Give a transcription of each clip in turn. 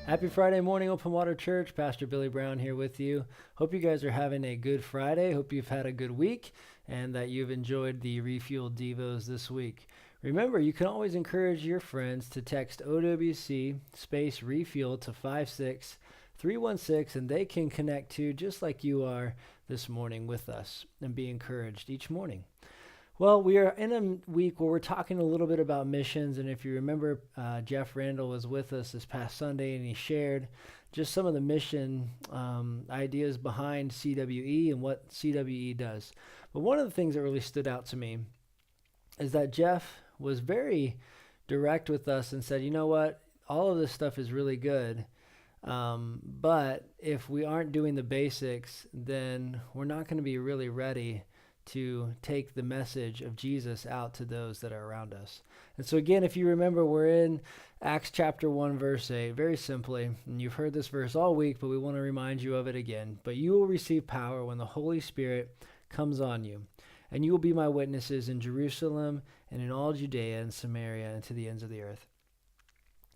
Happy Friday morning, Openwater Church. Pastor Billy Brown here with you. Hope you guys are having a good Friday. Hope you've had a good week and that you've enjoyed the Refuel Devos this week. Remember, you can always encourage your friends to text OWC space refuel to 56316 and they can connect to just like you are this morning with us and be encouraged each morning. Well, we are in a week where we're talking a little bit about missions, and if you remember, Jeff Randall was with us this past Sunday, and he shared just some of the mission ideas behind CWE and what CWE does. But one of the things that really stood out to me is that Jeff was very direct with us and said, you know what, all of this stuff is really good, but if we aren't doing the basics, then we're not going to be really ready to take the message of Jesus out to those that are around us. And so again, if you remember, we're in Acts chapter 1, verse 8, very simply, and you've heard this verse all week, but we want to remind you of it again. But you will receive power when the Holy Spirit comes on you, and you will be my witnesses in Jerusalem and in all Judea and Samaria and to the ends of the earth.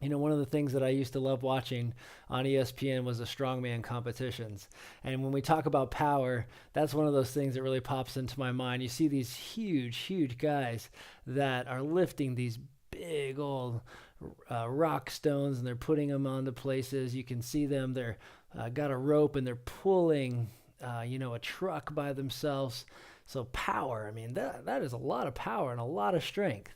You know, one of the things that I used to love watching on ESPN was the strongman competitions. And when we talk about power, that's one of those things that really pops into my mind. You see these huge guys that are lifting these big old rock stones, and they're putting them onto places. You can see them. They're got a rope, and they're pulling, a truck by themselves. So power, I mean, that is a lot of power and a lot of strength.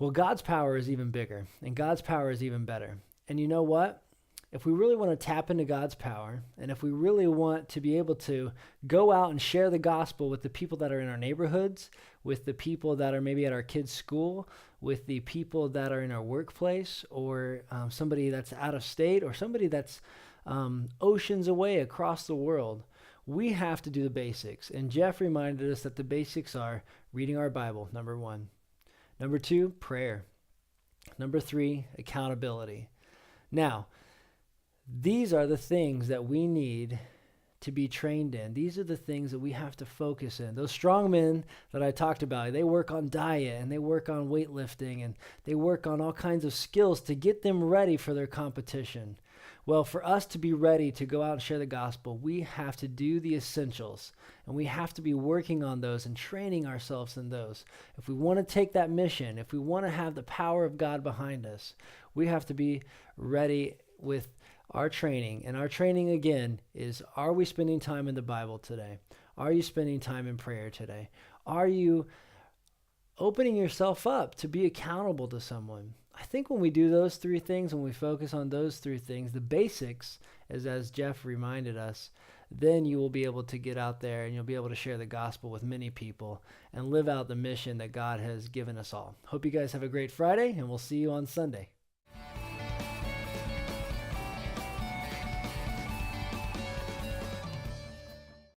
Well, God's power is even bigger, and God's power is even better. And you know what? If we really want to tap into God's power, and if we really want to be able to go out and share the gospel with the people that are in our neighborhoods, with the people that are maybe at our kids' school, with the people that are in our workplace, or somebody that's out of state, or somebody that's oceans away across the world, we have to do the basics. And Jeff reminded us that the basics are reading our Bible, number 1. Number 2, prayer. Number 3, accountability. Now, these are the things that we need to be trained in. These are the things that we have to focus in. Those strong men that I talked about, they work on diet, and they work on weightlifting, and they work on all kinds of skills to get them ready for their competition. Well, for us to be ready to go out and share the gospel, we have to do the essentials, and we have to be working on those and training ourselves in those. If we want to take that mission, if we want to have the power of God behind us, we have to be ready with our training. And our training, again, is, are we spending time in the Bible today? Are you spending time in prayer today? Are you opening yourself up to be accountable to someone? I think when we do those 3 things, when we focus on those 3 things, the basics, as Jeff reminded us, then you will be able to get out there and you'll be able to share the gospel with many people and live out the mission that God has given us all. Hope you guys have a great Friday, and we'll see you on Sunday.